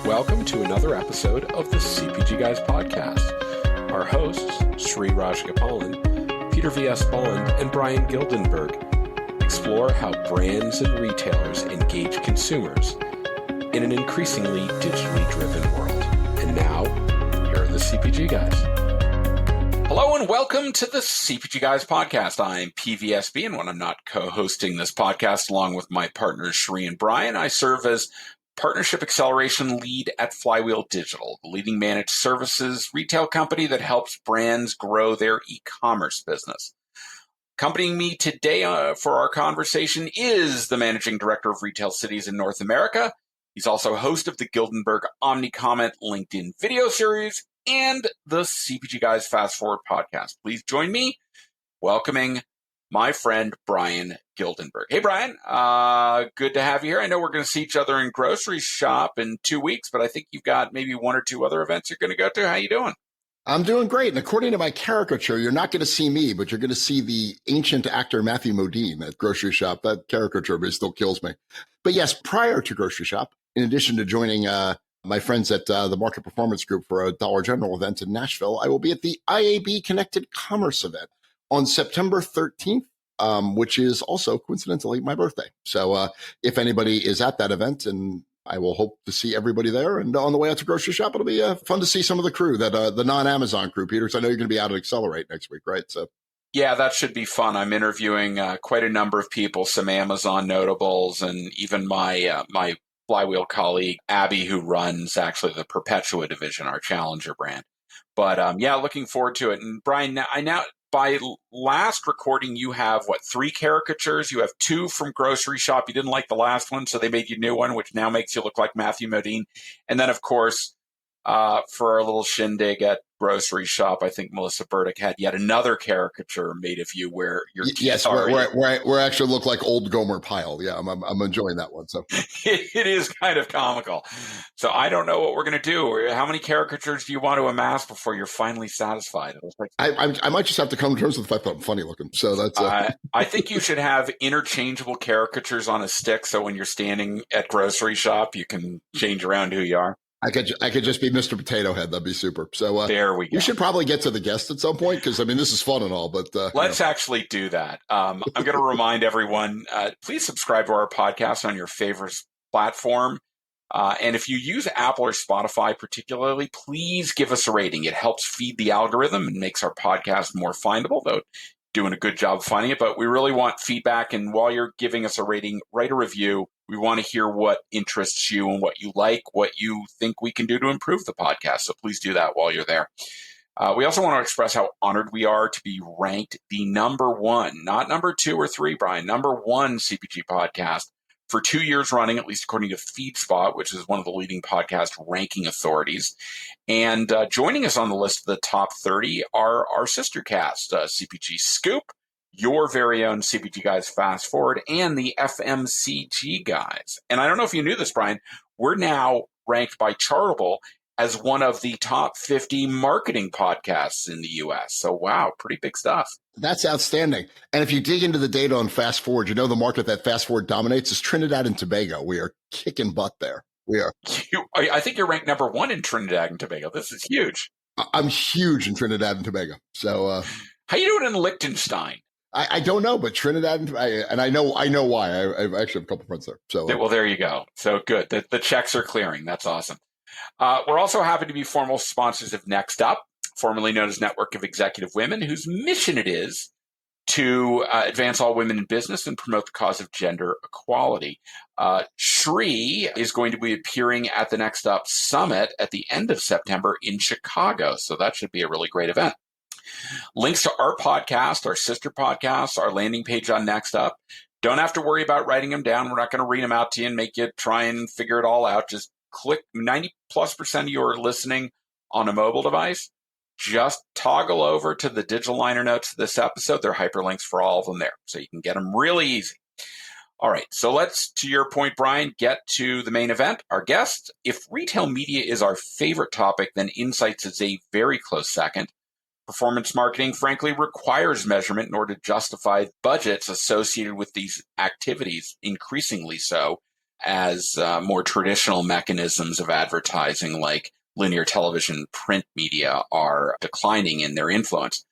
welcome to another episode of the CPG Guys podcast. Our hosts, Sri Rajagopalan, Peter V.S. Bond, and Brian Gildenberg explore how brands and retailers engage consumers in an increasingly digitally driven world. And now, here are the CPG Guys. Hello and welcome to the CPG Guys podcast. I'm PVSB, and when I'm not co-hosting this podcast along with my partners Sri and Brian, I serve as Partnership Acceleration Lead at Flywheel Digital, the leading managed services retail company that helps brands grow their e-commerce business. Accompanying me today for our conversation is the Managing Director of Retail Cities in North America. He's also host of the Gildenberg OmniComment LinkedIn video series and the CPG Guys Fast Forward podcast. Please join me welcoming my friend Brian Gildenberg. Hey, Brian, good to have you here. I know we're going to see each other in grocery shop in 2 weeks, but I think you've got maybe one or two other events you're going to go to. How you doing? I'm doing great. And according to my caricature, you're not going to see me, but you're going to see the ancient actor Matthew Modine at grocery shop. That caricature still kills me. But yes, prior to grocery shop, in addition to joining my friends at the Market Performance Group for a Dollar General event in Nashville, I will be at the IAB Connected Commerce event on September 13th, which is also coincidentally my birthday. So if anybody is at that event, and I will hope to see everybody there. And on the way out to grocery shop, it'll be fun to see some of the crew, that the non-Amazon crew, Peter. So I know you're going to be out at Accelerate next week, right? So yeah, that should be fun. I'm interviewing quite a number of people, some Amazon notables, and even my my Flywheel colleague, Abby, who runs actually the Perpetua division, our Challenger brand. But yeah, looking forward to it. And Brian, by last recording, you have, 3 caricatures? You have 2 from grocery shop. You didn't like the last one, so they made you a new one, which now makes you look like Matthew Modine. And then, of course, for our little shindig at grocery shop, I think Melissa Burdick had yet another caricature made of you where your yes, where I actually look like old Gomer Pyle. Yeah, I'm enjoying that one. So it is kind of comical. So I don't know what we're going to do. How many caricatures do you want to amass before you're finally satisfied? I might just have to come to terms with the fact that I'm funny looking. So that's. I think you should have interchangeable caricatures on a stick, so when you're standing at grocery shop, you can change around who you are. I could just be Mr. Potato Head. That'd be super. So there we go. We should probably get to the guest at some point, because I mean, this is fun and all, but let's actually do that. I'm going to remind everyone, please subscribe to our podcast on your favorite platform. And if you use Apple or Spotify particularly, please give us a rating. It helps feed the algorithm and makes our podcast more findable, though doing a good job of finding it. But we really want feedback. And while you're giving us a rating, write a review. We want to hear what interests you and what you like, what you think we can do to improve the podcast. So please do that while you're there. We also want to express how honored we are to be ranked the number 1, not number 2 or 3, Brian, number 1 CPG podcast for 2 years running, at least according to FeedSpot, which is one of the leading podcast ranking authorities. And joining us on the list of the top 30 are our sister cast, CPG Scoop, your very own CPG Guys Fast Forward, and the FMCG Guys. And I don't know if you knew this, Brian, we're now ranked by Chartable as one of the top 50 marketing podcasts in the U.S. So, wow, pretty big stuff. That's outstanding. And if you dig into the data on Fast Forward, you know the market that Fast Forward dominates is Trinidad and Tobago. We are kicking butt there. We are. I think you're ranked number 1 in Trinidad and Tobago. This is huge. I'm huge in Trinidad and Tobago. So, how you doing in Liechtenstein? I don't know, but Trinidad, and I know why. I actually have a couple friends there. So, well, there you go. So good. The checks are clearing. That's awesome. We're also happy to be formal sponsors of Next Up, formerly known as Network of Executive Women, whose mission it is to advance all women in business and promote the cause of gender equality. Sri is going to be appearing at the Next Up Summit at the end of September in Chicago. So that should be a really great event. Links to our podcast, our sister podcasts, our landing page on Next Up. Don't have to worry about writing them down. We're not going to read them out to you and make you try and figure it all out. Just click. 90+% of you are listening on a mobile device. Just toggle over to the digital liner notes of this episode. There are hyperlinks for all of them there, so you can get them really easy. All right, so let's, to your point, Brian, get to the main event, our guest. If retail media is our favorite topic, then insights is a very close second. Performance marketing, frankly, requires measurement in order to justify budgets associated with these activities, increasingly so. as more traditional mechanisms of advertising like linear television, print media are declining in their influence.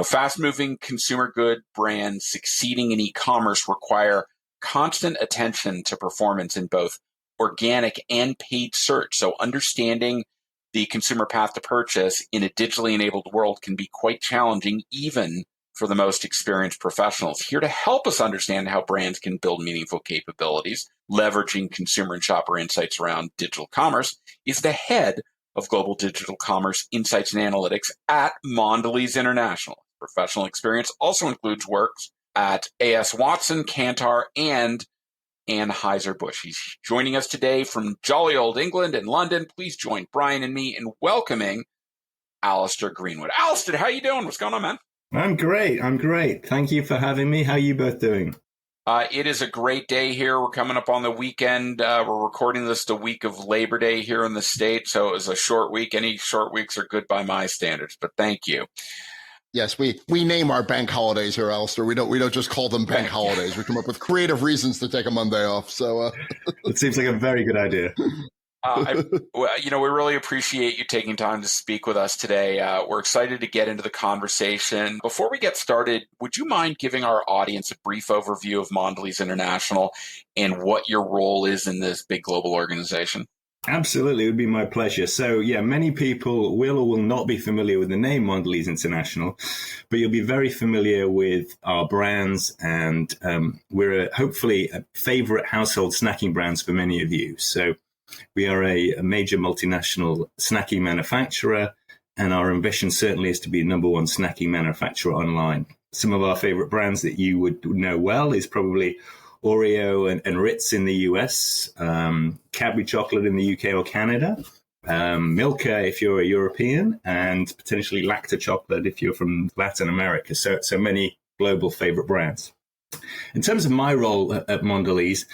Fast-moving consumer good brands succeeding in e-commerce require constant attention to performance in both organic and paid search. So understanding the consumer path to purchase in a digitally enabled world can be quite challenging, even for the most experienced professionals. Here to help us understand how brands can build meaningful capabilities, leveraging consumer and shopper insights around digital commerce, is the head of Global Digital Commerce Insights and Analytics at Mondelez International. Professional experience also includes works at A.S. Watson, Kantar, and Anheuser-Busch. He's joining us today from jolly old England and London. Please join Brian and me in welcoming Alister Greenwood. Alister, how you doing? What's going on, man? I'm great. Thank you for having me. How are you both doing? It is a great day here. We're coming up on the weekend. We're recording this the week of Labor Day here in the States, so it was a short week. Any short weeks are good by my standards, but thank you. Yes, we name our bank holidays here, Alister. We don't just call them bank holidays. We come up with creative reasons to take a Monday off. So it seems like a very good idea. We really appreciate you taking time to speak with us today. We're excited to get into the conversation. Before we get started, would you mind giving our audience a brief overview of Mondelez International and what your role is in this big global organization? Absolutely, it would be my pleasure. So, many people will or will not be familiar with the name Mondelez International, but you'll be very familiar with our brands, and we're hopefully a favorite household snacking brands for many of you. So we are a major multinational snacking manufacturer, and our ambition certainly is to be number one snacking manufacturer online. Some of our favorite brands that you would know well is probably Oreo and Ritz in the US, Cadbury chocolate in the UK or Canada, Milka if you're a European, and potentially Lacta chocolate if you're from Latin America. So many global favorite brands. In terms of my role at Mondelez,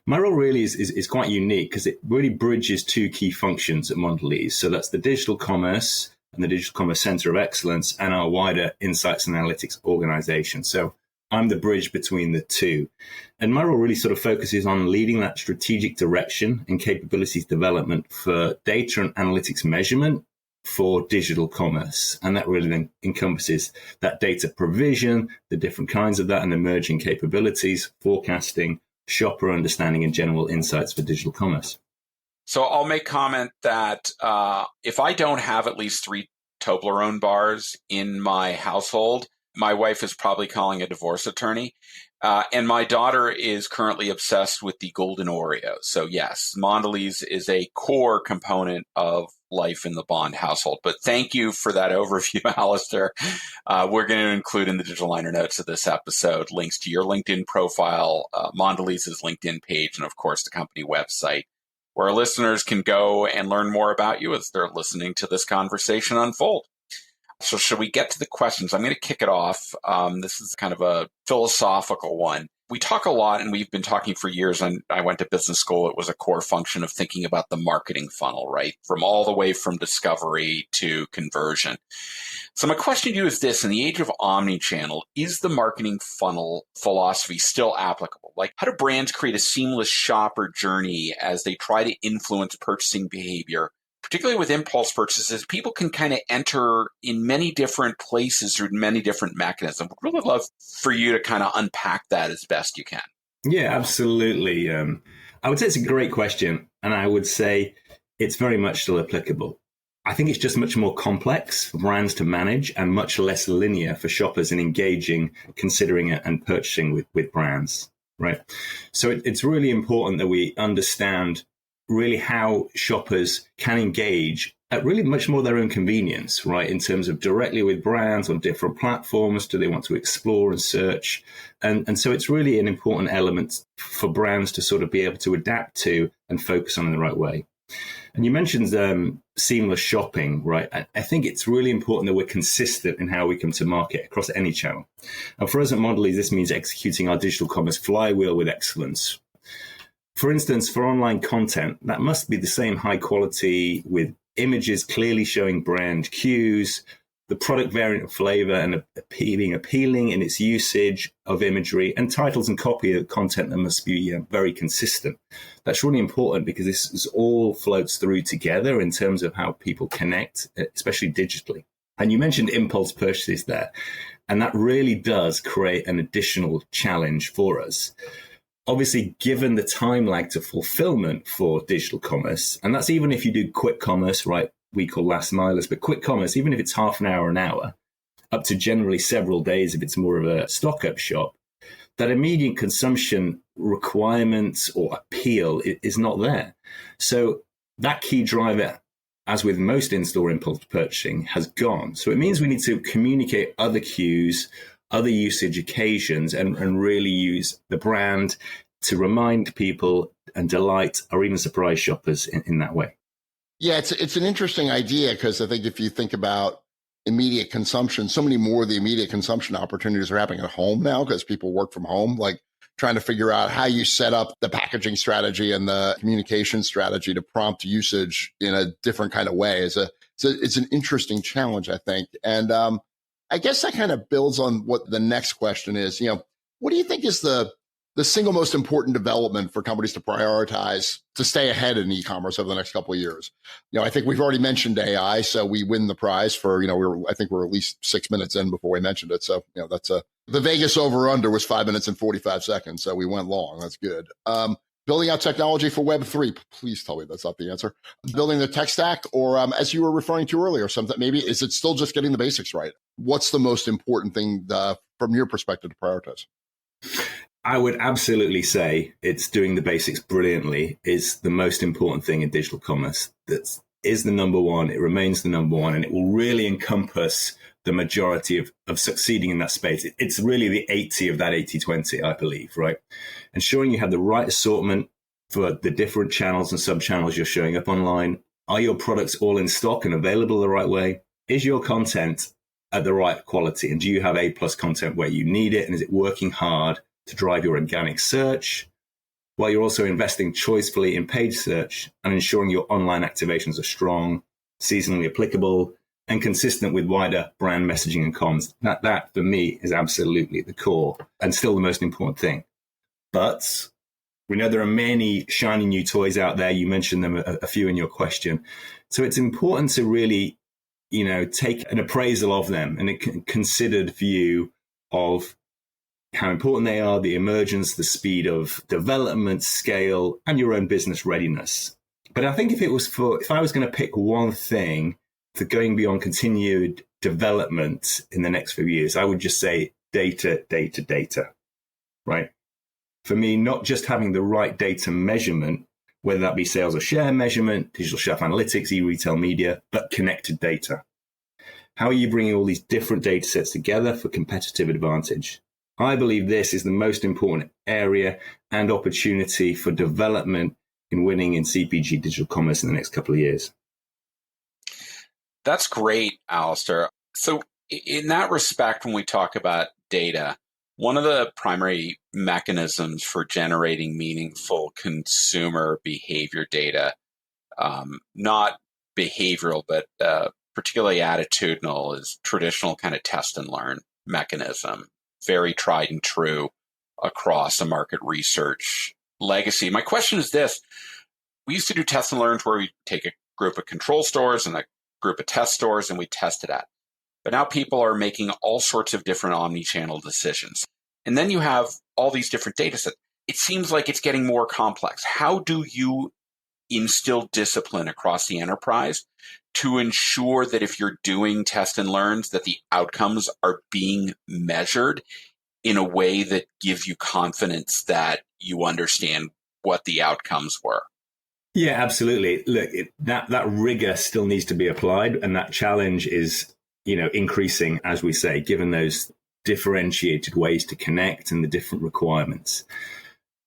my role really is quite unique because it really bridges two key functions at Mondelez. So that's the digital commerce and the Digital Commerce Center of Excellence and our wider insights and analytics organization. So I'm the bridge between the two. And my role really sort of focuses on leading that strategic direction and capabilities development for data and analytics measurement for digital commerce. And that really then encompasses that data provision, the different kinds of that and emerging capabilities, forecasting, shopper understanding, and general insights for digital commerce. So I'll make comment that if I don't have at least 3 Toblerone bars in my household, my wife is probably calling a divorce attorney. And my daughter is currently obsessed with the golden Oreo. So yes, Mondelez is a core component of life in the Bond household. But thank you for that overview, Alister. We're going to include in the digital liner notes of this episode links to your LinkedIn profile, Mondelez's LinkedIn page, and of course the company website, where our listeners can go and learn more about you as they're listening to this conversation unfold. So should we get to the questions? I'm going to kick it off. This is kind of a philosophical one. We talk a lot, and we've been talking for years, and I went to business school. It was a core function of thinking about the marketing funnel, right? From all the way from discovery to conversion. So my question to you is this: in the age of omnichannel, is the marketing funnel philosophy still applicable? Like, how do brands create a seamless shopper journey as they try to influence purchasing behavior? Particularly with impulse purchases, people can kind of enter in many different places through many different mechanisms. I'd really love for you to kind of unpack that as best you can. Yeah, absolutely. I would say it's a great question, and I would say it's very much still applicable. I think it's just much more complex for brands to manage and much less linear for shoppers in engaging, considering it, and purchasing with brands, right? So it's really important that we understand really how shoppers can engage at really much more their own convenience, right? In terms of directly with brands on different platforms, do they want to explore and search? And so it's really an important element for brands to sort of be able to adapt to and focus on in the right way. And you mentioned seamless shopping, right? I think it's really important that we're consistent in how we come to market across any channel. And for us at Mondelez, this means executing our digital commerce flywheel with excellence. For instance, for online content, that must be the same high quality with images clearly showing brand cues, the product variant of flavor and appealing in its usage of imagery, and titles and copy of content that must be very consistent. That's really important because this is all floats through together in terms of how people connect, especially digitally. And you mentioned impulse purchases there, and that really does create an additional challenge for us. Obviously, given the time lag to fulfillment for digital commerce, and that's even if you do quick commerce, right? We call last milers, but quick commerce, even if it's half an hour, up to generally several days if it's more of a stock up shop, that immediate consumption requirements or appeal is not there. So that key driver, as with most in-store impulse purchasing, has gone. So it means we need to communicate other cues, other usage occasions, and really use the brand to remind people and delight or even surprise shoppers in that way. Yeah, it's an interesting idea because I think if you think about immediate consumption, so many more of the immediate consumption opportunities are happening at home now because people work from home, like trying to figure out how you set up the packaging strategy and the communication strategy to prompt usage in a different kind of way. It's an interesting challenge, I think. And I guess that kind of builds on what the next question is. What do you think is the single most important development for companies to prioritize to stay ahead in e-commerce over the next couple of years? I think we've already mentioned AI, so we win the prize for, I think we're at least 6 minutes in before we mentioned it. So, that's the Vegas over under was 5 minutes and 45 seconds. So we went long. That's good. Building out technology for Web3. Please tell me that's not the answer. Building the tech stack, or as you were referring to earlier, something maybe, is it still just getting the basics right? What's the most important thing from your perspective to prioritize? I would absolutely say it's doing the basics brilliantly is the most important thing in digital commerce. That is the number one. It remains the number one, and it will really encompass the majority of succeeding in that space. It's really the 80 of that 80-20, I believe, right? Ensuring you have the right assortment for the different channels and sub-channels you're showing up online. Are your products all in stock and available the right way? Is your content at the right quality? And do you have A+ content where you need it? And is it working hard to drive your organic search, while you're also investing choicefully in paid search and ensuring your online activations are strong, seasonally applicable, and consistent with wider brand messaging and comms? That for me is absolutely the core and still the most important thing. But we know there are many shiny new toys out there. You mentioned them a few in your question. So it's important to really, take an appraisal of them and a considered view of how important they are, the emergence, the speed of development, scale, and your own business readiness. But I think if I was going to pick one thing for going beyond continued development in the next few years, I would just say data, right? For me, not just having the right data measurement, whether that be sales or share measurement, digital shelf analytics, e-retail media, but connected data. How are you bringing all these different data sets together for competitive advantage? I believe this is the most important area and opportunity for development in winning in CPG digital commerce in the next couple of years. That's great, Alister. So in that respect, when we talk about data, one of the primary mechanisms for generating meaningful consumer behavior data, not behavioral, but particularly attitudinal, is traditional kind of test and learn mechanism. Very tried and true across a market research legacy. My question is this. We used to do test and learns where we take a group of control stores and a group of test stores and we test it at. But now people are making all sorts of different omnichannel decisions. And then you have all these different data sets. It seems like it's getting more complex. How do you instill discipline across the enterprise to ensure that if you're doing test and learns, that the outcomes are being measured in a way that gives you confidence that you understand what the outcomes were? Yeah, absolutely. Look, that rigor still needs to be applied, and that challenge is, increasing, as we say, given those differentiated ways to connect and the different requirements.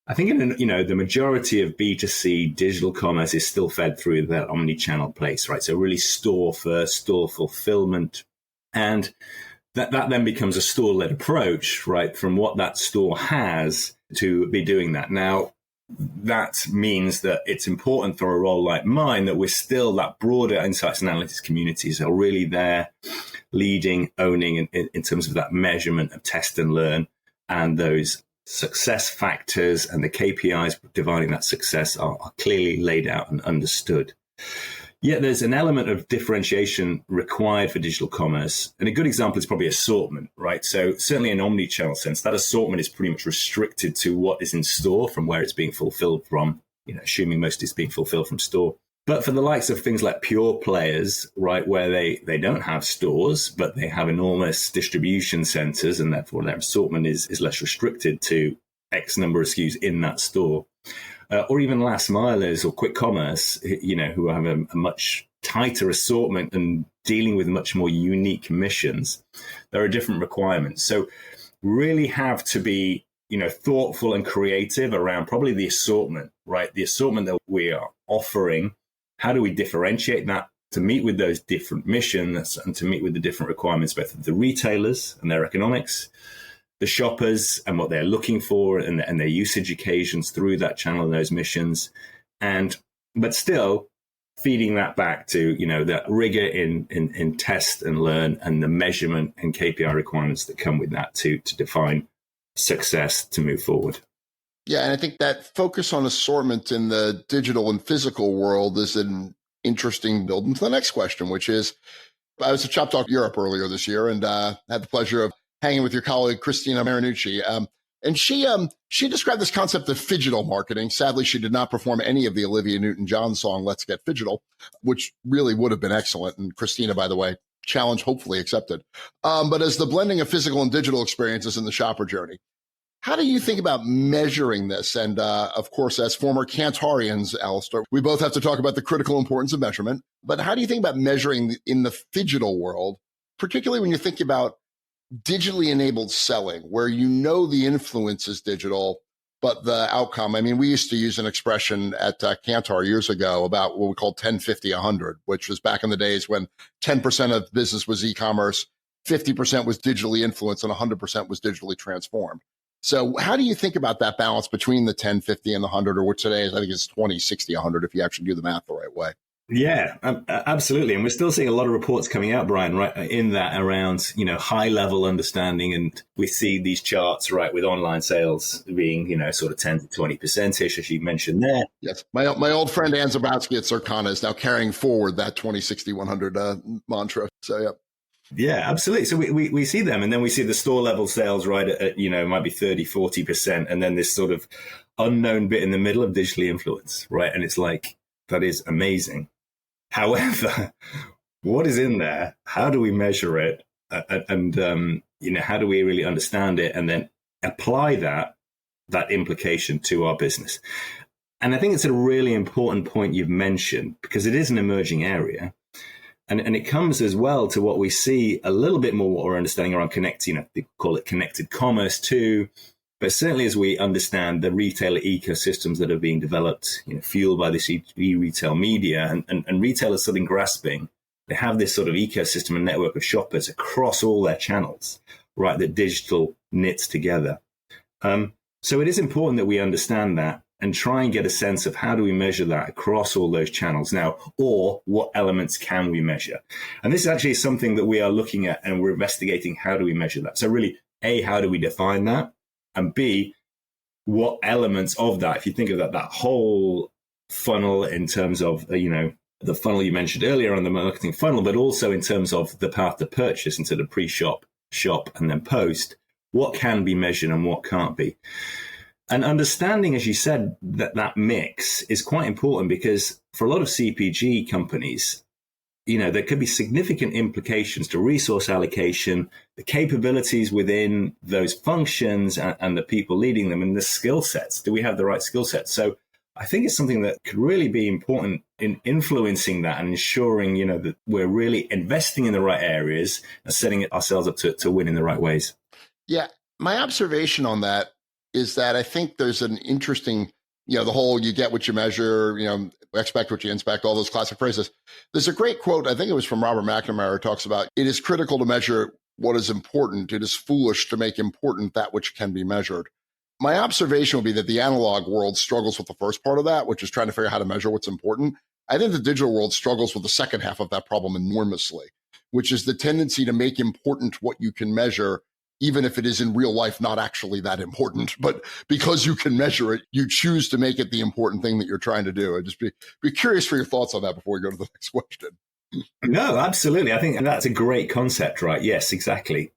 I think the majority of B2C digital commerce is still fed through that omnichannel place, right? So really store first, store fulfillment. And that then becomes a store-led approach, right? From what that store has to be doing that. Now, that means that it's important for a role like mine that we're still that broader insights and analytics communities are really there leading, owning in terms of that measurement of test and learn, and those success factors and the KPIs dividing that success are clearly laid out and understood. Yet there's an element of differentiation required for digital commerce. And a good example is probably assortment, right? So certainly in omnichannel sense, that assortment is pretty much restricted to what is in store from where it's being fulfilled from, assuming most is being fulfilled from store. But for the likes of things like pure players, right, where they don't have stores, but they have enormous distribution centers, and therefore their assortment is less restricted to X number of SKUs in that store. Or even last milers or quick commerce, who have a much tighter assortment and dealing with much more unique missions. There are different requirements. So really have to be, thoughtful and creative around probably the assortment, right? The assortment that we are offering. How do we differentiate that to meet with those different missions and to meet with the different requirements, both of the retailers and their economics, the shoppers and what they're looking for and their usage occasions through that channel and those missions, but still feeding that back to that rigor in test and learn and the measurement and KPI requirements that come with that to define success to move forward. Yeah, and I think that focus on assortment in the digital and physical world is an interesting build into the next question, which is, I was at Shop Talk Europe earlier this year and had the pleasure of hanging with your colleague, Christina Marinucci. And she described this concept of phygital marketing. Sadly, she did not perform any of the Olivia Newton-John song, Let's Get Phygital, which really would have been excellent. And Christina, by the way, challenge hopefully accepted. But as the blending of physical and digital experiences in the shopper journey, how do you think about measuring this? And of course, as former Cantarians, Alister, we both have to talk about the critical importance of measurement. But how do you think about measuring in the phygital world, particularly when you think about digitally enabled selling, where the influence is digital, but the outcome, I mean, we used to use an expression at Kantar years ago about what we called 10, 50, 100, which was back in the days when 10% of business was e-commerce, 50% was digitally influenced, and 100% was digitally transformed. So how do you think about that balance between the 10, 50, and the 100, or which today is, I think it's 20, 60, 100, if you actually do the math the right way? Yeah, absolutely. And we're still seeing a lot of reports coming out, Brian, right, in that around, high level understanding. And we see these charts, right, with online sales being, sort of 10 to 20%-ish, as you mentioned there. Yes. My old friend Ann Zabowski at Circana is now carrying forward that 20, 60, 100 mantra. So, yeah. Yeah, absolutely. So we see them, and then we see the store level sales, right, at might be 30, 40%. And then this sort of unknown bit in the middle of digitally influence, right? And it's like, that is amazing. However, what is in there? How do we measure it? And how do we really understand it and then apply that implication to our business? And I think it's a really important point you've mentioned, because it is an emerging area. And it comes as well to what we see a little bit more what we're understanding around they call it connected commerce too. But certainly as we understand the retailer ecosystems that are being developed, fueled by this e-retail media and retailers sort of grasping, they have this sort of ecosystem and network of shoppers across all their channels, right, that digital knits together. So it is important that we understand that and try and get a sense of how do we measure that across all those channels now, or what elements can we measure? And this is actually something that we are looking at and we're investigating. How do we measure that? So really, A, how do we define that? And B, what elements of that, if you think of that whole funnel in terms of, the funnel you mentioned earlier on the marketing funnel, but also in terms of the path to purchase into the pre-shop, shop, and then post, what can be measured and what can't be? And understanding, as you said, that mix is quite important, because for a lot of CPG companies, there could be significant implications to resource allocation, the capabilities within those functions and the people leading them, and the skill sets. Do we have the right skill sets? So I think it's something that could really be important in influencing that and ensuring, that we're really investing in the right areas and setting ourselves up to win in the right ways. Yeah. My observation on that is that I think there's an interesting, the whole you get what you measure, expect what you inspect, all those classic phrases. There's a great quote, I think it was from Robert McNamara, talks about, it is critical to measure what is important. It is foolish to make important that which can be measured. My observation will be that the analog world struggles with the first part of that, which is trying to figure out how to measure what's important. I think the digital world struggles with the second half of that problem enormously, which is the tendency to make important what you can measure, even if it is in real life not actually that important. But because you can measure it, you choose to make it the important thing that you're trying to do. I'd just be curious for your thoughts on that before we go to the next question. No, absolutely. I think that's a great concept, right? Yes, exactly.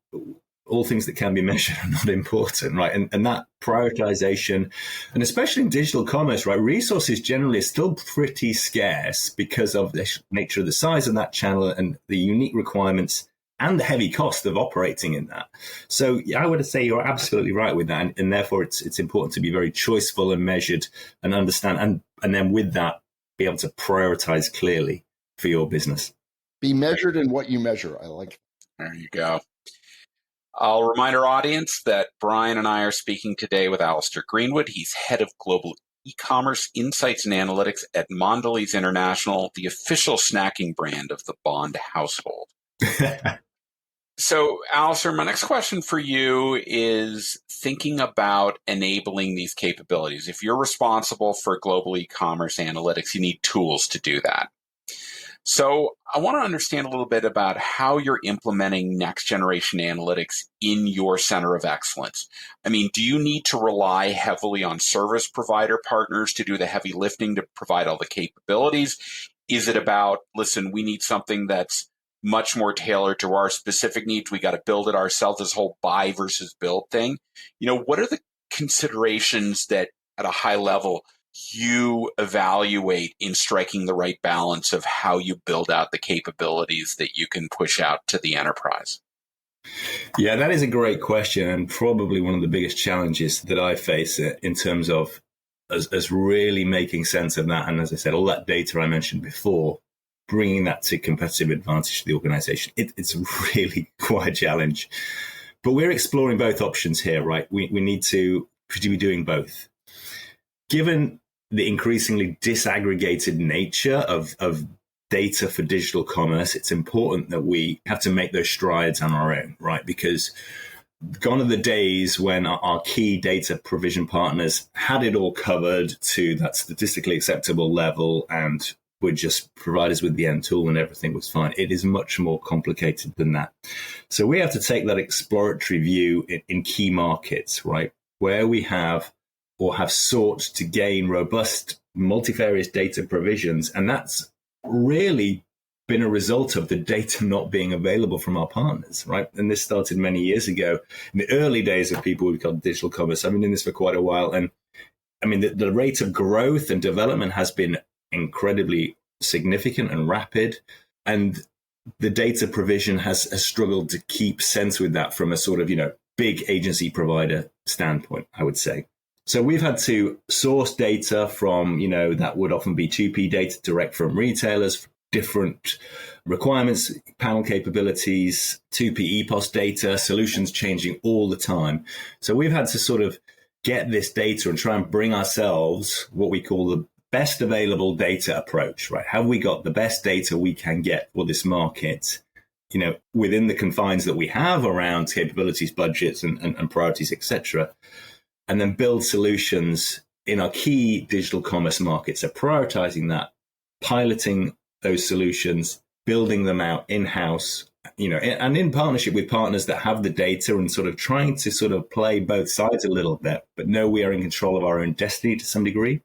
All things that can be measured are not important, right? And that prioritization, and especially in digital commerce, right? Resources generally are still pretty scarce because of the nature of the size of that channel and the unique requirements and the heavy cost of operating in that. So I would say you're absolutely right with that. And therefore, it's important to be very choiceful and measured and understand. And then with that, be able to prioritize clearly for your business. Be measured in what you measure. I like. There you go. I'll remind our audience that Brian and I are speaking today with Alister Greenwood. He's head of global e-commerce insights and analytics at Mondelez International, the official snacking brand of the Bond household. So, Alister, my next question for you is thinking about enabling these capabilities. If you're responsible for global e-commerce analytics, you need tools to do that. So I want to understand a little bit about how you're implementing next generation analytics in your center of excellence. I mean, do you need to rely heavily on service provider partners to do the heavy lifting to provide all the capabilities? Is it about, listen, we need something that's much more tailored to our specific needs. We got to build it ourselves, this whole buy versus build thing. What are the considerations that at a high level you evaluate in striking the right balance of how you build out the capabilities that you can push out to the enterprise? Yeah, that is a great question, and probably one of the biggest challenges that I face in terms of as really making sense of that. And as I said, all that data I mentioned before, bringing that to competitive advantage to the organization, it's really quite a challenge. But we're exploring both options here, right? We need to be doing both. Given the increasingly disaggregated nature of data for digital commerce, it's important that we have to make those strides on our own, right? Because gone are the days when our key data provision partners had it all covered to that statistically acceptable level and would just provide us with the end tool and everything was fine. It is much more complicated than that. So we have to take that exploratory view in key markets, right? Where we have or have sought to gain robust multifarious data provisions. And that's really been a result of the data not being available from our partners, right? And this started many years ago in the early days of people we've got digital commerce. I've been in this for quite a while. And I mean, the rate of growth and development has been incredibly significant and rapid. And the data provision has struggled to keep sense with that from a sort of, big agency provider standpoint, I would say. So we've had to source data from, that would often be 2P data direct from retailers, different requirements, panel capabilities, 2P EPOS data, solutions changing all the time. So we've had to sort of get this data and try and bring ourselves what we call the best available data approach, right? Have we got the best data we can get for this market, within the confines that we have around capabilities, budgets, and priorities, etc., and then build solutions in our key digital commerce markets. So prioritizing that, piloting those solutions, building them out in-house, and in partnership with partners that have the data and sort of trying to sort of play both sides a little bit, but know we are in control of our own destiny to some degree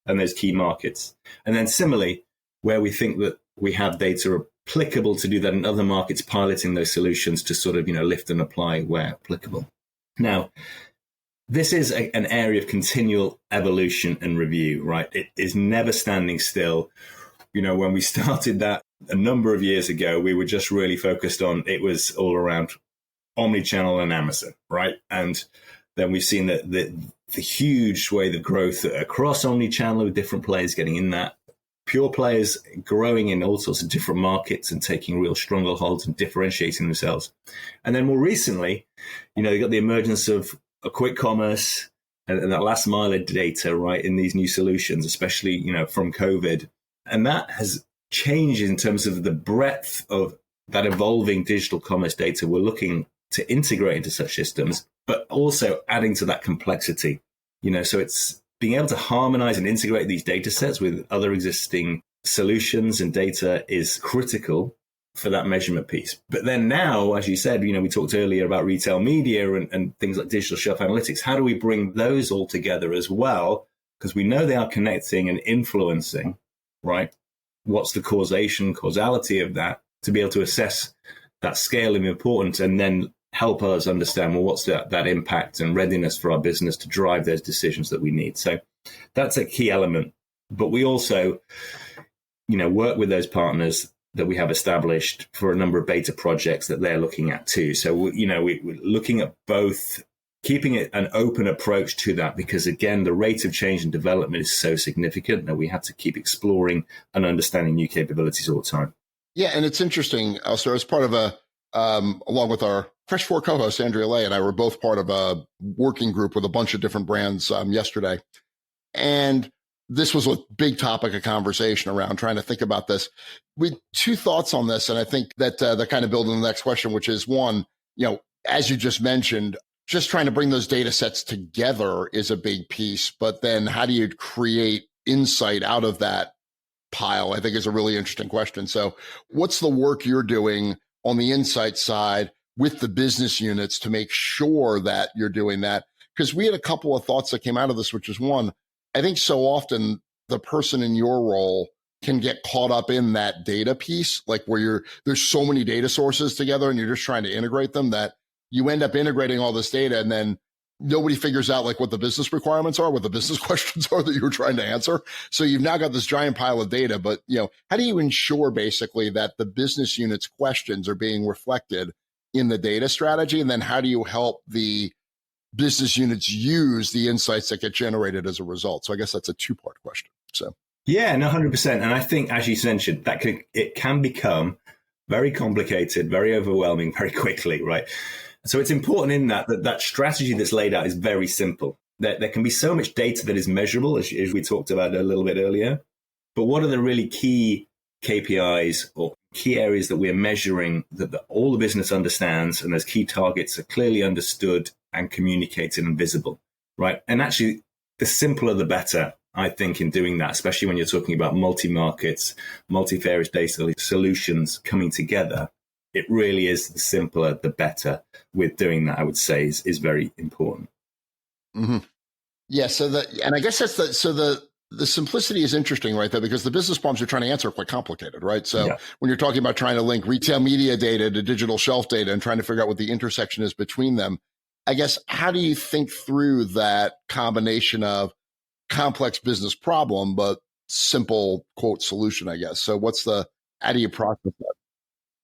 and those key markets. And then similarly, where we think that we have data applicable to do that in other markets, piloting those solutions to sort of, lift and apply where applicable. Now, this is an area of continual evolution and review, right? It is never standing still. When we started that a number of years ago, we were just really focused on, it was all around omnichannel and Amazon, right? And then we've seen the huge wave of growth across omnichannel with different players getting in that. Pure players growing in all sorts of different markets and taking real strongholds and differentiating themselves. And then more recently, you got the emergence of a quick commerce and that last mile data, right, in these new solutions, especially, from COVID. And that has changed in terms of the breadth of that evolving digital commerce data we're looking to integrate into such systems, but also adding to that complexity. So it's being able to harmonize and integrate these data sets with other existing solutions and data is critical for that measurement piece. But then now, as you said, we talked earlier about retail media and things like digital shelf analytics. How do we bring those all together as well? Because we know they are connecting and influencing, right? What's the causality of that, to be able to assess that scale of importance and then help us understand, well, what's that impact and readiness for our business to drive those decisions that we need. So that's a key element. But we also, work with those partners that we have established for a number of beta projects that they're looking at too. So, we're looking at both, keeping it an open approach to that, because again, the rate of change and development is so significant that we have to keep exploring and understanding new capabilities all the time. Yeah, and it's interesting, Alister, as part of along with our Fresh 4 co-host, Andrea Lay, and I were both part of a working group with a bunch of different brands yesterday. And this was a big topic of conversation around trying to think about this. We had two thoughts on this, and I think that they're kind of building the next question, which is one, as you just mentioned, just trying to bring those data sets together is a big piece, but then how do you create insight out of that pile, I think is a really interesting question. So what's the work you're doing on the insight side with the business units to make sure that you're doing that? Because we had a couple of thoughts that came out of this, which is one, I think so often the person in your role can get caught up in that data piece, like where there's so many data sources together and you're just trying to integrate them that you end up integrating all this data and then nobody figures out like what the business requirements are, what the business questions are that you're trying to answer. So you've now got this giant pile of data, but how do you ensure basically that the business unit's questions are being reflected in the data strategy? And then how do you help the business units use the insights that get generated as a result? So I guess that's a two-part question. So yeah, no, 100%. And I think, as you mentioned, it can become very complicated, very overwhelming very quickly, right? So it's important in that strategy that's laid out is very simple. There can be so much data that is measurable, as we talked about a little bit earlier. But what are the really key KPIs or key areas that we're measuring that all the business understands, and those key targets are clearly understood and communicated and visible, right? And actually, the simpler the better, I think, in doing that, especially when you're talking about multi-markets, multi-various data solutions coming together. It really is the simpler, the better with doing that, I would say, is very important. Mm-hmm. Yeah. And I guess that's the simplicity is interesting, right? There, because the business problems you're trying to answer are quite complicated, right? So yeah. When you're talking about trying to link retail media data to digital shelf data and trying to figure out what the intersection is between them, I guess, how do you think through that combination of complex business problem, but simple quote solution, I guess? So how do you process that?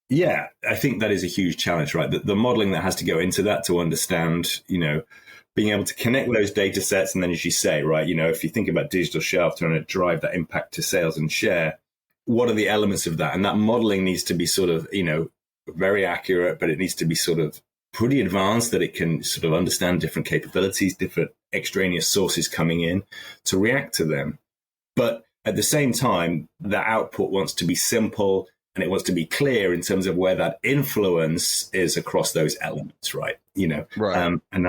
Yeah, I think that is a huge challenge, right? The modeling that has to go into that to understand, being able to connect with those data sets. And then, as you say, right, if you think about digital shelf, trying to drive that impact to sales and share, what are the elements of that? And that modeling needs to be sort of, very accurate, but it needs to be sort of pretty advanced that it can sort of understand different capabilities, different extraneous sources coming in to react to them. But at the same time, the output wants to be simple, and it wants to be clear in terms of where that influence is across those elements, right? Right. And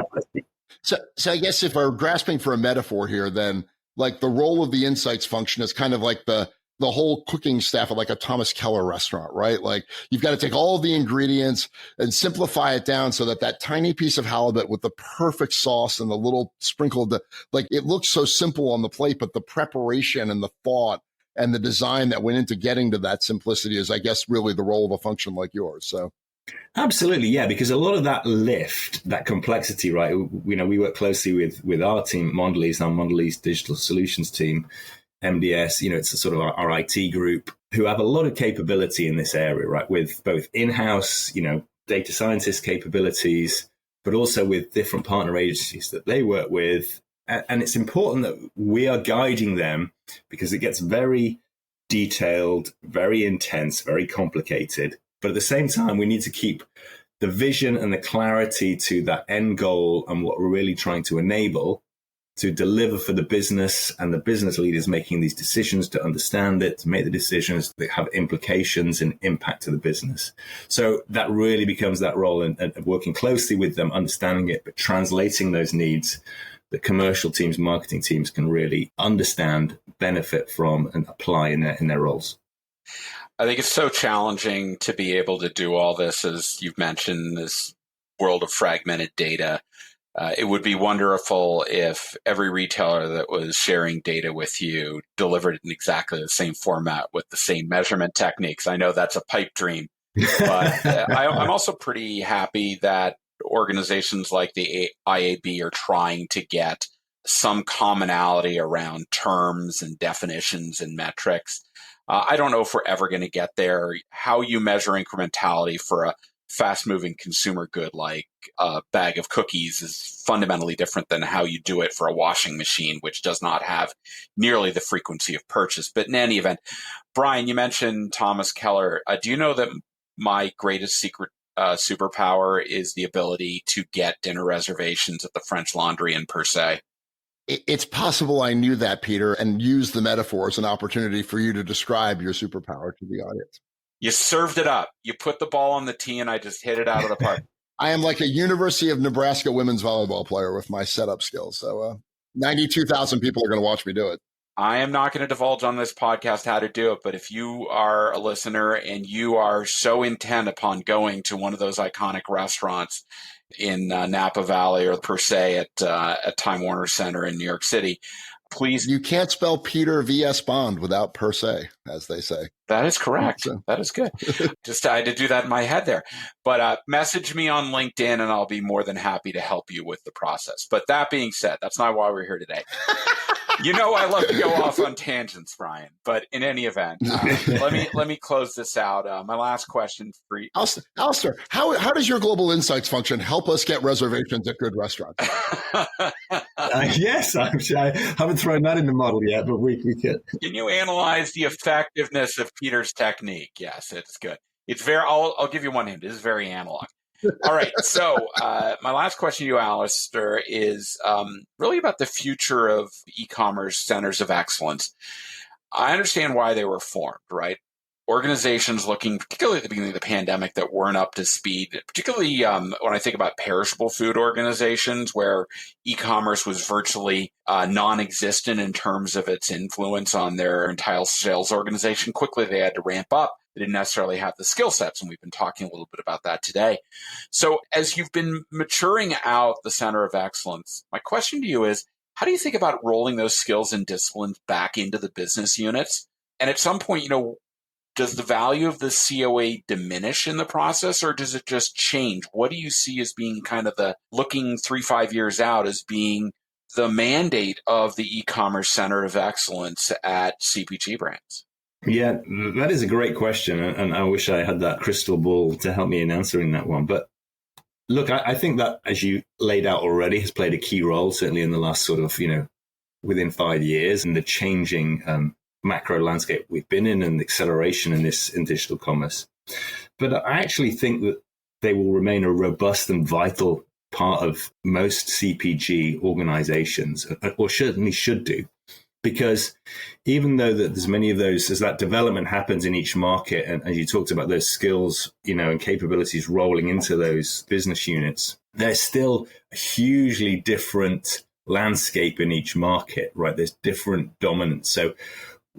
so I guess if we're grasping for a metaphor here, then like the role of the insights function is kind of like the whole cooking staff of like a Thomas Keller restaurant, right? Like you've got to take all of the ingredients and simplify it down so that tiny piece of halibut with the perfect sauce and the little sprinkle of like it looks so simple on the plate, but the preparation and the thought and the design that went into getting to that simplicity is, I guess, really the role of a function like yours. So, absolutely, yeah, because a lot of that lift, that complexity, right? We work closely with our team, Mondelez, our Mondelez Digital Solutions team, MDS. It's a sort of our IT group who have a lot of capability in this area, right? With both in-house, data scientist capabilities, but also with different partner agencies that they work with. And it's important that we are guiding them because it gets very detailed, very intense, very complicated. But at the same time, we need to keep the vision and the clarity to that end goal and what we're really trying to enable to deliver for the business, and the business leaders making these decisions to understand it, to make the decisions that have implications and impact to the business. So that really becomes that role, and working closely with them, understanding it, but translating those needs that commercial teams, marketing teams can really understand, benefit from, and apply in their roles. I think it's so challenging to be able to do all this, as you've mentioned, this world of fragmented data. It would be wonderful if every retailer that was sharing data with you delivered it in exactly the same format with the same measurement techniques. I know that's a pipe dream, but I'm also pretty happy that organizations like the IAB are trying to get some commonality around terms and definitions and metrics. I don't know if we're ever going to get there. How you measure incrementality for a fast-moving consumer good like a bag of cookies is fundamentally different than how you do it for a washing machine, which does not have nearly the frequency of purchase. But in any event, Brian, you mentioned Thomas Keller. Do you know that my greatest secret superpower is the ability to get dinner reservations at the French Laundry in Per Se? It's possible I knew that, Peter, and used the metaphor as an opportunity for you to describe your superpower to the audience. You served it up. You put the ball on the tee, and I just hit it out of the park. I am like a University of Nebraska women's volleyball player with my setup skills. So 92,000 people are going to watch me do it. I am not going to divulge on this podcast how to do it, but if you are a listener and you are so intent upon going to one of those iconic restaurants in Napa Valley or Per Se at Time Warner Center in New York City, please. You can't spell Peter V.S. Bond without Per Se, as they say. That is correct. So. That is good. Just I had to do that in my head there. But message me on LinkedIn and I'll be more than happy to help you with the process. But that being said, that's not why we're here today. You know I love to go off on tangents, Brian. But in any event, let me close this out. My last question for you. Alister, how does your global insights function help us get reservations at good restaurants? Yes, I haven't thrown that in the model yet, but we can. Can you analyze the effectiveness of Peter's technique? Yes, it's good. It's very. I'll give you one hint. It is very analog. All right. So my last question to you, Alister, is really about the future of e-commerce centers of excellence. I understand why they were formed, right? Organizations looking, particularly at the beginning of the pandemic, that weren't up to speed, particularly when I think about perishable food organizations where e-commerce was virtually non-existent in terms of its influence on their entire sales organization. Quickly, they had to ramp up. They didn't necessarily have the skill sets, and we've been talking a little bit about that today. So as you've been maturing out the Center of Excellence, my question to you is, how do you think about rolling those skills and disciplines back into the business units? And at some point, does the value of the COA diminish in the process, or does it just change? What do you see as being kind of the looking 3-5 years out as being the mandate of the e-commerce Center of Excellence at CPG Brands? Yeah, that is a great question. And I wish I had that crystal ball to help me in answering that one. But look, I think that, as you laid out already, has played a key role, certainly in the last sort of, within 5 years, and the changing macro landscape we've been in and the acceleration in digital commerce. But I actually think that they will remain a robust and vital part of most CPG organizations, or certainly should do. Because even though that there's many of those, as that development happens in each market, and as you talked about those skills, and capabilities rolling into those business units, there's still a hugely different landscape in each market, right? There's different dominance. So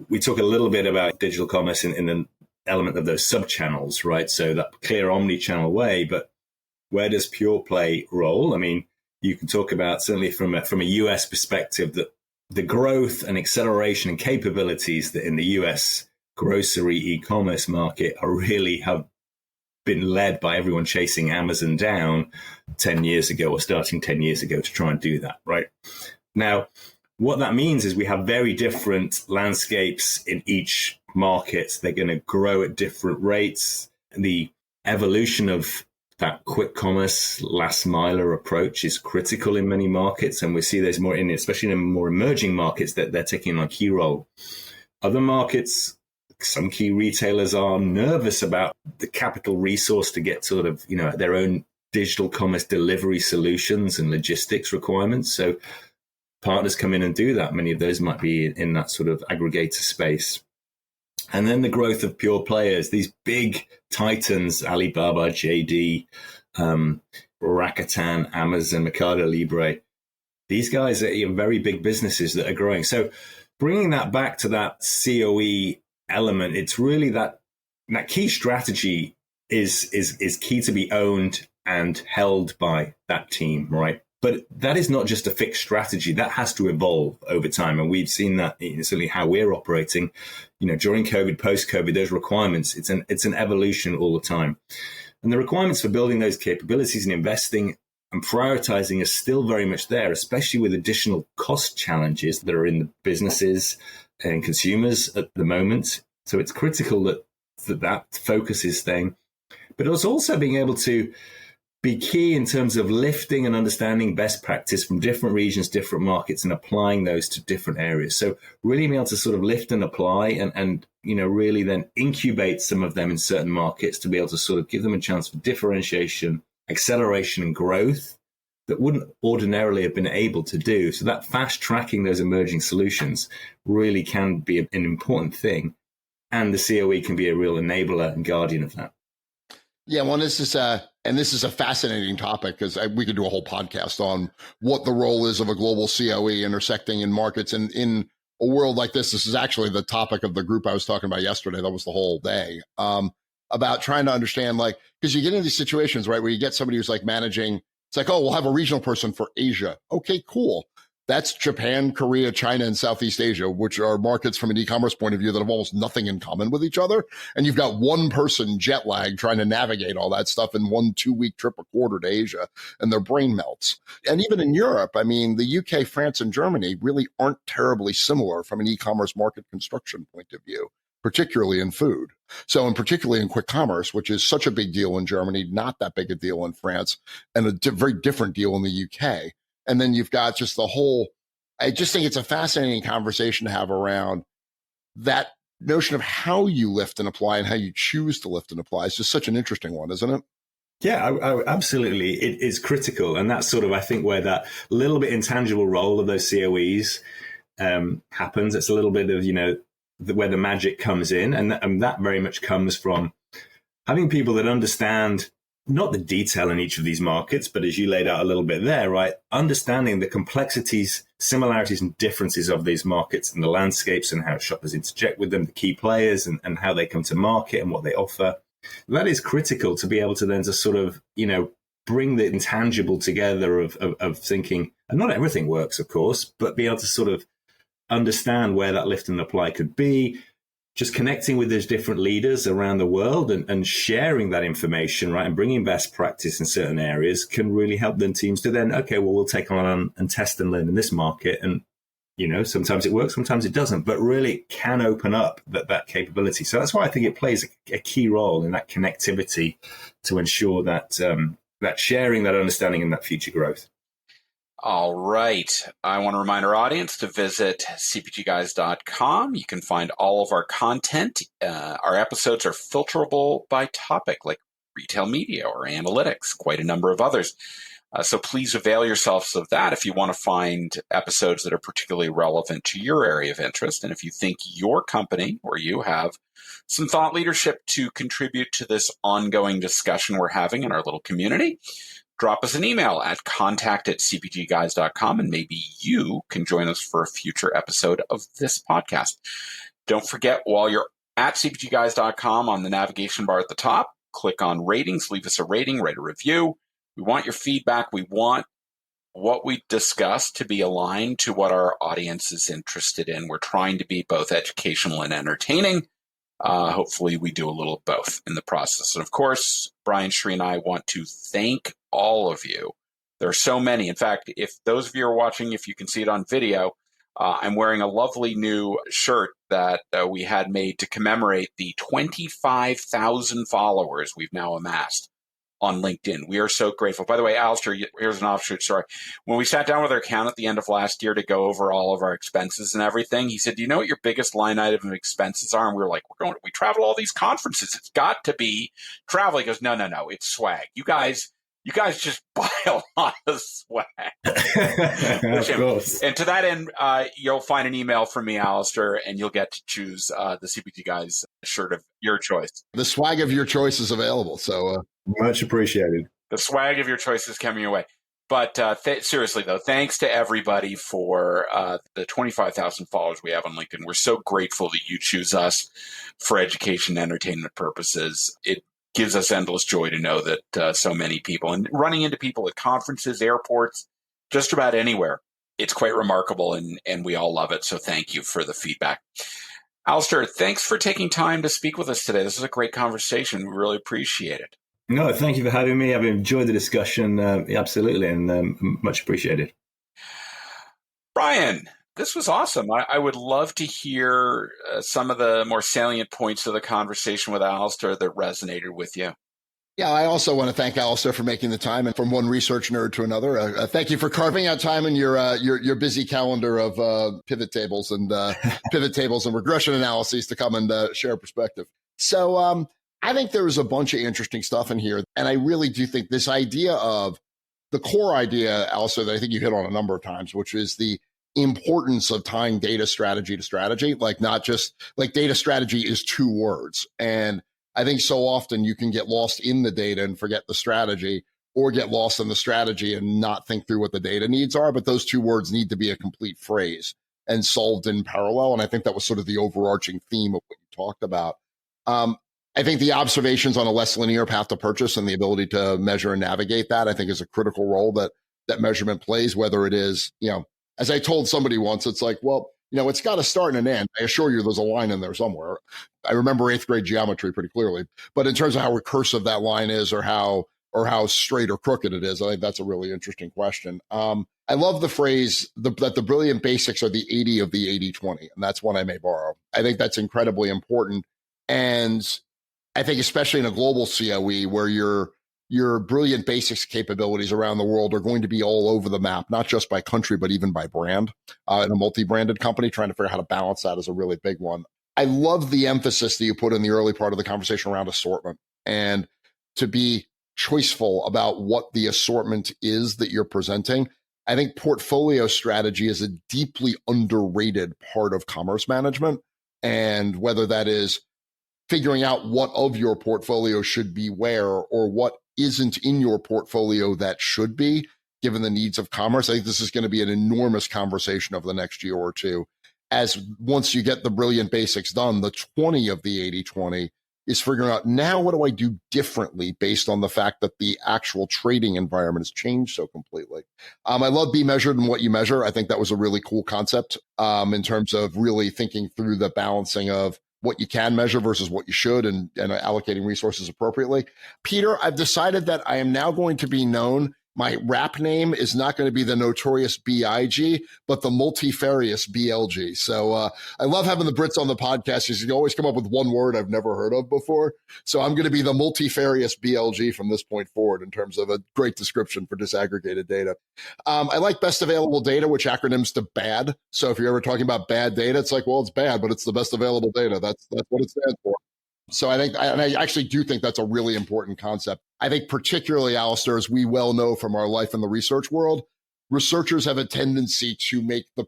we talk a little bit about digital commerce in an element of those sub-channels, right? So that clear omnichannel way, but where does pure play roll? I mean, you can talk about, certainly from a US perspective, that the growth and acceleration and capabilities that in the US grocery e-commerce market have been led by everyone chasing Amazon down 10 years ago, or starting 10 years ago to try and do that, right? Now, what that means is we have very different landscapes in each market. They're going to grow at different rates. The evolution of that quick commerce last miler approach is critical in many markets, and we see there's more especially in more emerging markets, that they're taking a key role. Other markets, some key retailers are nervous about the capital resource to get sort of their own digital commerce delivery solutions and logistics requirements. So partners come in and do that. Many of those might be in that sort of aggregator space. And then the growth of pure players, these big titans, Alibaba, JD, Rakuten, Amazon, Mercado Libre. These guys are very big businesses that are growing. So bringing that back to that COE element, it's really that key strategy is key to be owned and held by that team, right? But that is not just a fixed strategy. That has to evolve over time. And we've seen that in certainly how we're operating, during COVID, post-COVID, those requirements, it's an evolution all the time. And the requirements for building those capabilities and investing and prioritizing are still very much there, especially with additional cost challenges that are in the businesses and consumers at the moment. So it's critical that focus is staying. But it's also being able to be key in terms of lifting and understanding best practice from different regions, different markets, and applying those to different areas. So really being able to sort of lift and apply and really then incubate some of them in certain markets to be able to sort of give them a chance for differentiation, acceleration, and growth that wouldn't ordinarily have been able to do. So that fast tracking those emerging solutions really can be an important thing. And the COE can be a real enabler and guardian of that. Yeah, well, this is a fascinating topic because we could do a whole podcast on what the role is of a global COE intersecting in markets. And in a world like this is actually the topic of the group I was talking about yesterday. That was the whole day about trying to understand, because you get into these situations, right, where you get somebody who's managing. It's oh, we'll have a regional person for Asia. Okay, cool. That's Japan, Korea, China, and Southeast Asia, which are markets from an e-commerce point of view that have almost nothing in common with each other. And you've got one person jet lag trying to navigate all that stuff in 1-2 week trip a quarter to Asia, and their brain melts. And even in Europe, the UK, France, and Germany really aren't terribly similar from an e-commerce market construction point of view, particularly in food. So, and particularly in quick commerce, which is such a big deal in Germany, not that big a deal in France, and a very different deal in the UK. And then you've got just I just think it's a fascinating conversation to have around that notion of how you lift and apply and how you choose to lift and apply. It's just such an interesting one, isn't it? Yeah, absolutely. It is critical. And that's sort of, I think, where that little bit intangible role of those COEs happens. It's a little bit of, where the magic comes in. And that very much comes from having people that understand not the detail in each of these markets, but as you laid out a little bit there, right? Understanding the complexities, similarities, and differences of these markets and the landscapes and how shoppers interject with them, the key players and how they come to market and what they offer. That is critical to be able to then to sort of, bring the intangible together of thinking, and not everything works, of course, but be able to sort of understand where that lift and apply could be, just connecting with those different leaders around the world and sharing that information, right, and bringing best practice in certain areas can really help then teams to then, okay, well, we'll take on and test and learn in this market. And, sometimes it works, sometimes it doesn't, but really it can open up that capability. So that's why I think it plays a key role in that connectivity to ensure that that sharing, that understanding, and that future growth. All right. I want to remind our audience to visit cpgguys.com. You can find all of our content. Our episodes are filterable by topic, like retail media or analytics, quite a number of others. So please avail yourselves of that if you want to find episodes that are particularly relevant to your area of interest. And if you think your company or you have some thought leadership to contribute to this ongoing discussion we're having in our little community, drop us an email at contact@cpgguys.com, and maybe you can join us for a future episode of this podcast. Don't forget, while you're at cpgguys.com, on the navigation bar at the top, click on ratings, leave us a rating, write a review. We want your feedback. We want what we discuss to be aligned to what our audience is interested in. We're trying to be both educational and entertaining. Hopefully we do a little of both in the process. And of course, Brian, Sri, and I want to thank all of you. There are so many. In fact, if those of you are watching, if you can see it on video, I'm wearing a lovely new shirt that we had made to commemorate the 25,000 followers we've now amassed on LinkedIn. We are so grateful. By the way, Alister, here's an offshoot story. When we sat down with our accountant at the end of last year to go over all of our expenses and everything, he said, "Do you know what your biggest line item of expenses are?" And we were like, we travel all these conferences. It's got to be travel. He goes, no, it's swag. You guys you guys just buy a lot of swag. Of course. And to that end, you'll find an email from me, Alister, and you'll get to choose the CPG Guys shirt of your choice. The swag of your choice is available. So much appreciated. The swag of your choice is coming your way. But seriously, though, thanks to everybody for the 25,000 followers we have on LinkedIn. We're so grateful that you choose us for education and entertainment purposes. It gives us endless joy to know that so many people, and running into people at conferences, airports, just about anywhere, it's quite remarkable, and we all love it. So thank you for the feedback. Alister, thanks for taking time to speak with us today. This is a great conversation. We really appreciate it. No, thank you for having me. I've enjoyed the discussion, absolutely, and much appreciated. Brian, this was awesome. I would love to hear some of the more salient points of the conversation with Alister that resonated with you. Yeah, I also want to thank Alister for making the time, and from one research nerd to another. Thank you for carving out time in your busy calendar of pivot tables and regression analyses to come and share perspective. So I think there was a bunch of interesting stuff in here, and I really do think this idea of the core idea, Alister, that I think you hit on a number of times, which is the importance of tying data strategy to strategy, like not just like data strategy is two words. And I think so often you can get lost in the data and forget the strategy, or get lost in the strategy and not think through what the data needs are. But those two words need to be a complete phrase and solved in parallel. And I think that was sort of the overarching theme of what you talked about. I think the observations on a less linear path to purchase and the ability to measure and navigate that, I think, is a critical role that measurement plays, whether it is, as I told somebody once, it's like, well, it's got a start and an end. I assure you there's a line in there somewhere. I remember 8th grade geometry pretty clearly, but in terms of how recursive that line is, or how straight or crooked it is, I think that's a really interesting question. I love the phrase that the brilliant basics are the 80 of the 80-20, and that's one I may borrow. I think that's incredibly important. And I think especially in a global COE where your brilliant basics capabilities around the world are going to be all over the map, not just by country, but even by brand. In a multi-branded company, trying to figure out how to balance that is a really big one. I love the emphasis that you put in the early part of the conversation around assortment, and to be choiceful about what the assortment is that you're presenting. I think portfolio strategy is a deeply underrated part of commerce management, and whether that is figuring out what of your portfolio should be where, or what isn't in your portfolio that should be, given the needs of commerce. I think this is going to be an enormous conversation over the next year or two. As once you get the brilliant basics done, the 20 of the 80-20 is figuring out, now what do I do differently based on the fact that the actual trading environment has changed so completely. I love be measured in what you measure. I think that was a really cool concept in terms of really thinking through the balancing of what you can measure versus what you should, and allocating resources appropriately. Peter, I've decided that I am now going to be known. My rap name is not going to be the Notorious B.I.G., but the Multifarious BLG. So I love having the Brits on the podcast because you always come up with one word I've never heard of before. So I'm going to be the Multifarious BLG from this point forward in terms of a great description for disaggregated data. I like best available data, which acronyms to BAD. So if you're ever talking about bad data, it's like, well, it's bad, but it's the best available data. That's what it stands for. So I think, and I actually do think that's a really important concept. I think particularly, Alister, as we well know from our life in the research world, researchers have a tendency to make the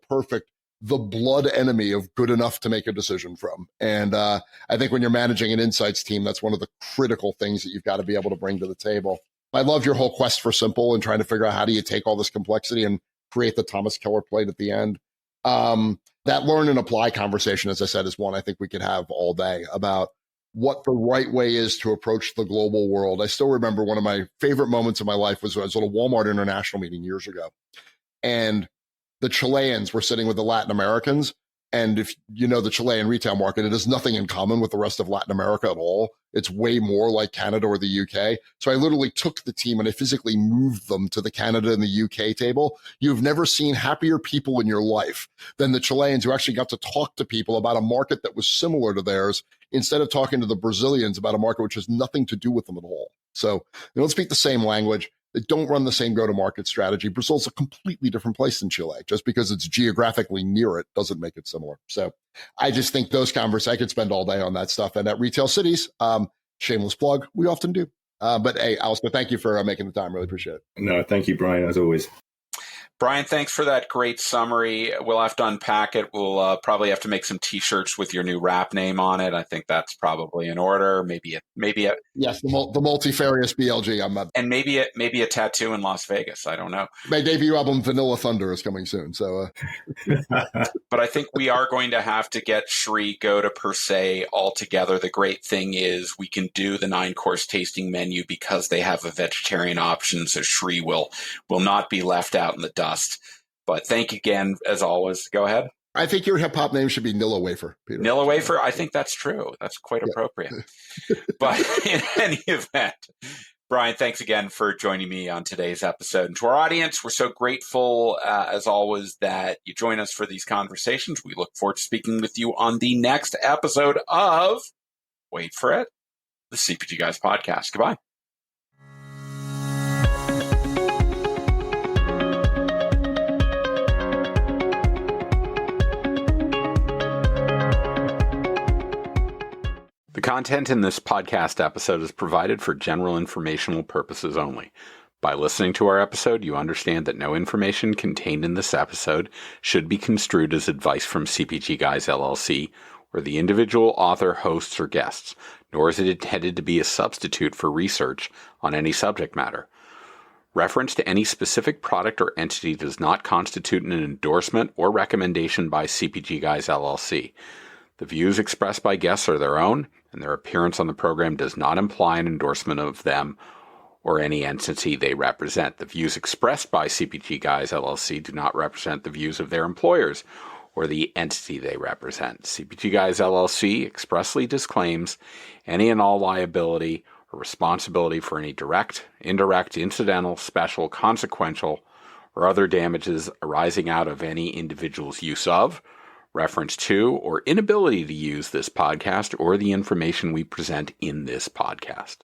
blood enemy of good enough to make a decision from. And I think when you're managing an insights team, that's one of the critical things that you've got to be able to bring to the table. I love your whole quest for simple and trying to figure out how do you take all this complexity and create the Thomas Keller plate at the end. That learn and apply conversation, as I said, is one I think we could have all day about what the right way is to approach the global world. I still remember one of my favorite moments in my life was I was at a Walmart International meeting years ago, and the Chileans were sitting with the Latin Americans. And if you know the Chilean retail market, it has nothing in common with the rest of Latin America at all. It's way more like Canada or the UK. So I literally took the team and I physically moved them to the Canada and the UK table. You've never seen happier people in your life than the Chileans, who actually got to talk to people about a market that was similar to theirs, instead of talking to the Brazilians about a market which has nothing to do with them at all. So they don't speak the same language. They don't run the same go-to-market strategy. Brazil's a completely different place than Chile. Just because it's geographically near it doesn't make it similar. So I just think those conversations, I could spend all day on that stuff. And at Retail Cities, shameless plug, we often do. But hey, Alister, thank you for making the time. Really appreciate it. No, thank you, Brian, as always. Brian, thanks for that great summary. We'll have to unpack it. We'll probably have to make some T-shirts with your new rap name on it. I think that's probably in order. Maybe a yes, the multifarious BLG. And maybe a tattoo in Las Vegas. I don't know. My debut album, Vanilla Thunder, is coming soon. So, but I think we are going to have to get Sri go to Per Se altogether. The great thing is we can do the 9-course tasting menu because they have a vegetarian option. So Sri will not be left out in the dust. But thank you again, as always. Go ahead. I think your hip hop name should be Nilla Wafer, Peter. Nilla Wafer? I think that's true. That's quite appropriate. But in any event, Brian, thanks again for joining me on today's episode. And to our audience, we're so grateful, as always, that you join us for these conversations. We look forward to speaking with you on the next episode of, wait for it, the CPG Guys podcast. Goodbye. The content in this podcast episode is provided for general informational purposes only. By listening to our episode, you understand that no information contained in this episode should be construed as advice from CPG Guys LLC or the individual author, hosts, or guests, nor is it intended to be a substitute for research on any subject matter. Reference to any specific product or entity does not constitute an endorsement or recommendation by CPG Guys LLC. The views expressed by guests are their own, and their appearance on the program does not imply an endorsement of them or any entity they represent. The views expressed by CPG Guys LLC do not represent the views of their employers or the entity they represent. CPG Guys LLC expressly disclaims any and all liability or responsibility for any direct, indirect, incidental, special, consequential, or other damages arising out of any individual's use of, reference to, or inability to use this podcast or the information we present in this podcast.